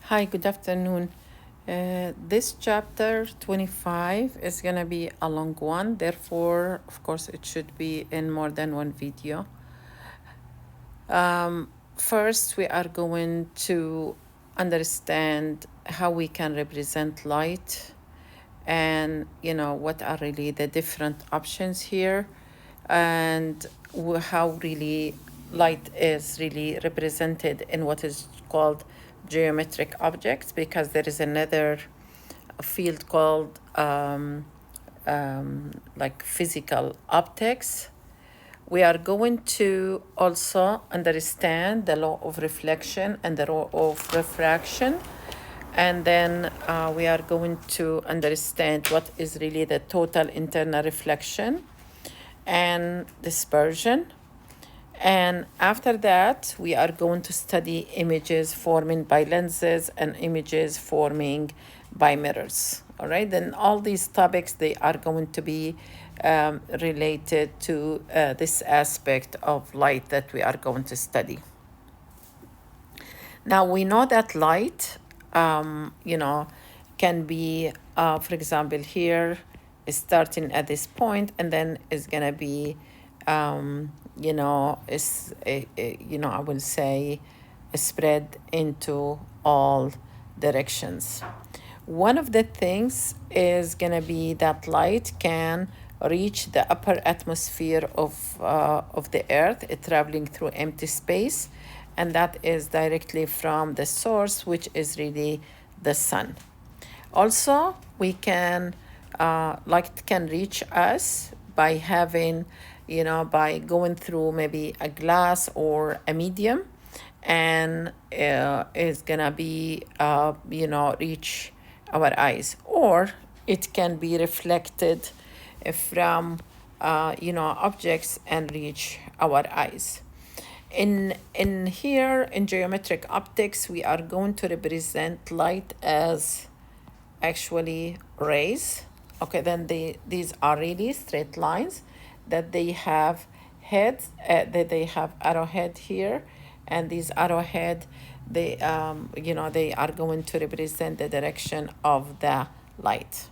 Hi, good afternoon. This chapter 25 is going to be a long one. Therefore, of course, it should be in more than one video. First, we are going to understand how we can represent light and, what are really the different options here and how really light is really represented in what is called geometric objects, because there is another field called like physical optics. We are going to also understand the law of reflection and the law of refraction. And then we are going to understand what is really the total internal reflection and dispersion. And after that, we are going to study images forming by lenses and images forming by mirrors. All right, then all these topics, they are going to be related to this aspect of light that we are going to study. Now we know that light, can be, for example, here is starting at this point and then is gonna be, I will say, spread into all directions. One of the things is gonna be that light can reach the upper atmosphere of the Earth, traveling through empty space, and that is directly from the source, which is really the sun. Also, we can light can reach us by having, by going through maybe a glass or a medium, and is gonna be, reach our eyes, or it can be reflected from, objects and reach our eyes. In here in geometric optics, we are going to represent light as actually rays. Okay, then these are really straight lines that they have heads, that they have arrowhead here, and these arrowhead, they they are going to represent the direction of the light.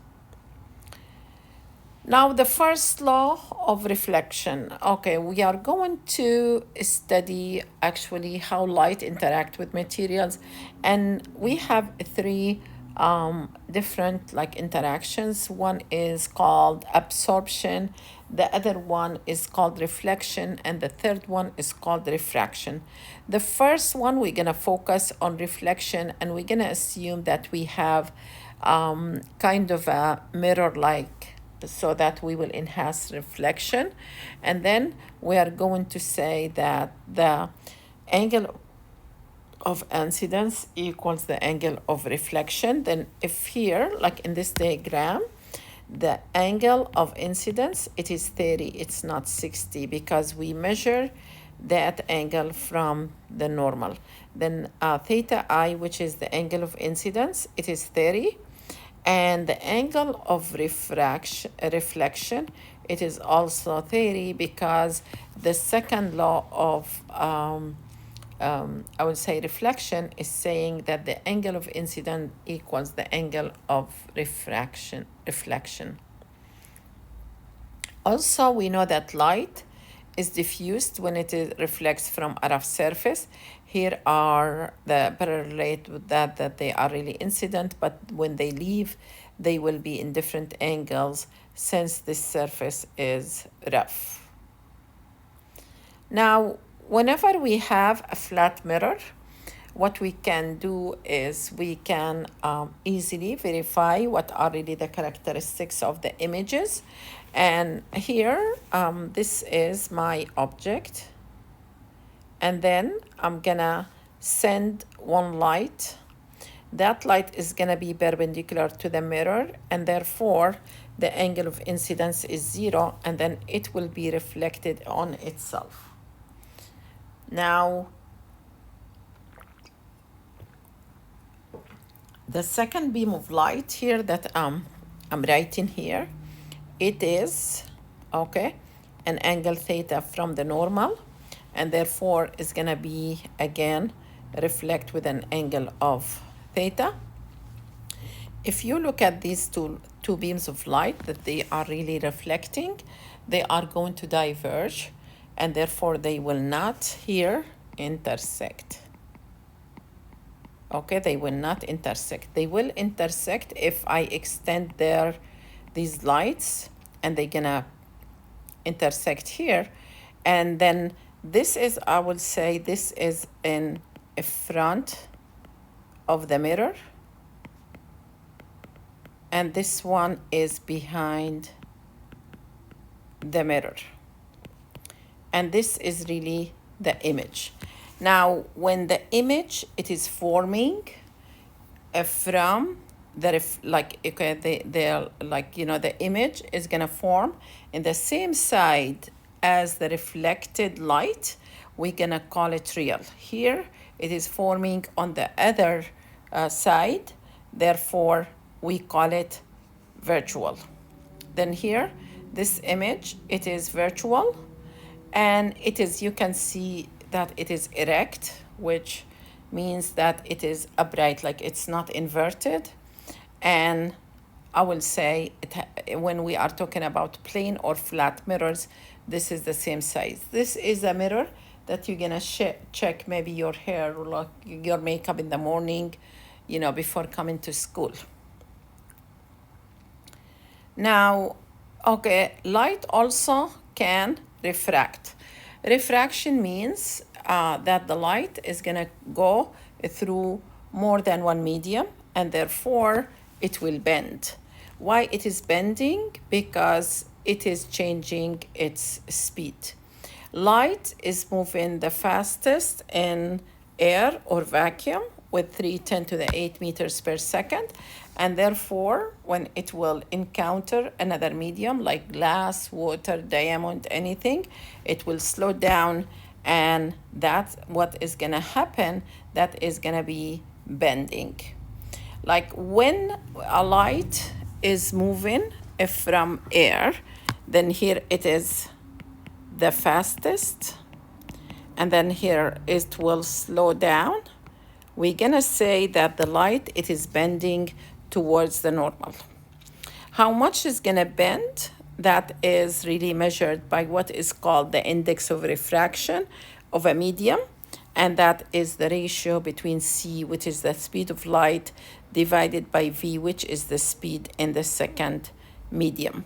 Now, the first law of reflection. Okay, we are going to study actually how light interact with materials, and we have three different like interactions. One is called absorption, the other one is called reflection, and the third one is called refraction. The first one, we're gonna focus on reflection, and we're gonna assume that we have kind of a mirror like, so that we will enhance reflection. And then we are going to say that the angle of incidence equals the angle of reflection. Then if here, like in this diagram, the angle of incidence, it is 30, it's not 60, because we measure that angle from the normal. Then theta I, which is the angle of incidence, it is 30, and the angle of reflection, it is also 30, because the second law of I would say reflection is saying that the angle of incidence equals the angle of reflection. Also, we know that light is diffused when it reflects from a rough surface. Here are the parallel with that they are really incident, but when they leave, they will be in different angles since this surface is rough. Now, whenever we have a flat mirror, what we can do is we can easily verify what are really the characteristics of the images. And here, this is my object. And then I'm gonna send one light. That light is gonna be perpendicular to the mirror, and therefore the angle of incidence is 0, and then it will be reflected on itself. Now, the second beam of light here that I'm writing here, it is, okay, an angle theta from the normal, and therefore is gonna be, again, reflect with an angle of theta. If you look at these two beams of light that they are really reflecting, they are going to diverge, and therefore they will not here intersect. Okay, they will not intersect. They will intersect if I extend these lights, and they're gonna intersect here. And then this is, I will say, this is in front of the mirror, and this one is behind the mirror. And this is really the image. Now, when the image, it is forming from the, the image is gonna form in the same side as the reflected light, we're gonna call it real. Here, it is forming on the other side, therefore, we call it virtual. Then here, this image, it is virtual, and it is, you can see that it is erect, which means that it is upright, like it's not inverted. And I will say, when we are talking about plane or flat mirrors, this is the same size. This is a mirror that you're gonna check maybe your hair or like your makeup in the morning, before coming to school. Now, okay, light also can refract. Refraction means that the light is gonna go through more than one medium, and therefore it will bend. Why it is bending? Because it is changing its speed. Light is moving the fastest in air or vacuum with 310 to the 8 meters per second. And therefore, when it will encounter another medium like glass, water, diamond, anything, it will slow down, and that's what is gonna happen, that is gonna be bending. Like when a light is moving from air, then here it is the fastest, and then here it will slow down. We're gonna say that the light, it is bending towards the normal. How much is gonna bend? That is really measured by what is called the index of refraction of a medium, and that is the ratio between C, which is the speed of light, divided by V, which is the speed in the second medium.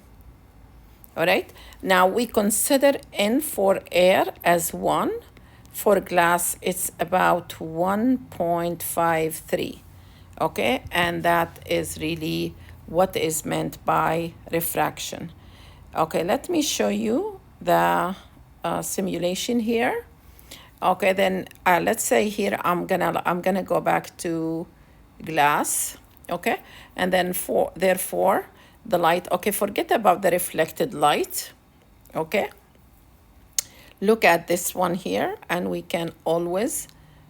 All right, now we consider N for air as 1. For glass, it's about 1.53. Okay, and that is really what is meant by refraction. Okay, let me show you the simulation here. Okay, then let's say here I'm gonna go back to glass. Okay, and then therefore the light. Okay, forget about the reflected light. Okay, look at this one here, and we can always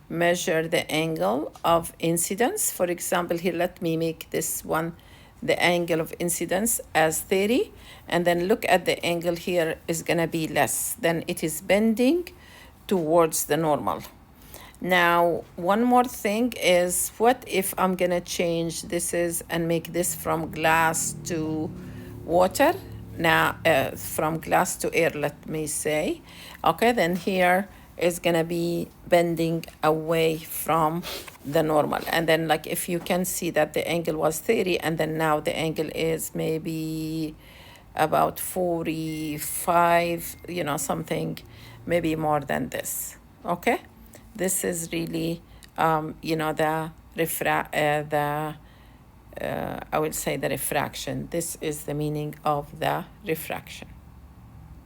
measure the angle of incidence. For example, here, let me make this one, the angle of incidence as 30, and then look at the angle here is gonna be less. Then it is bending towards the normal. Now, one more thing is, what if I'm gonna change this and make this from glass to water? Now, from glass to air, let me say. Okay, then here is gonna be bending away from the normal. And then like if you can see that the angle was 30, and then now the angle is maybe about 45, something, maybe more than this. Okay, this is really the I would say the refraction. This is the meaning of the refraction.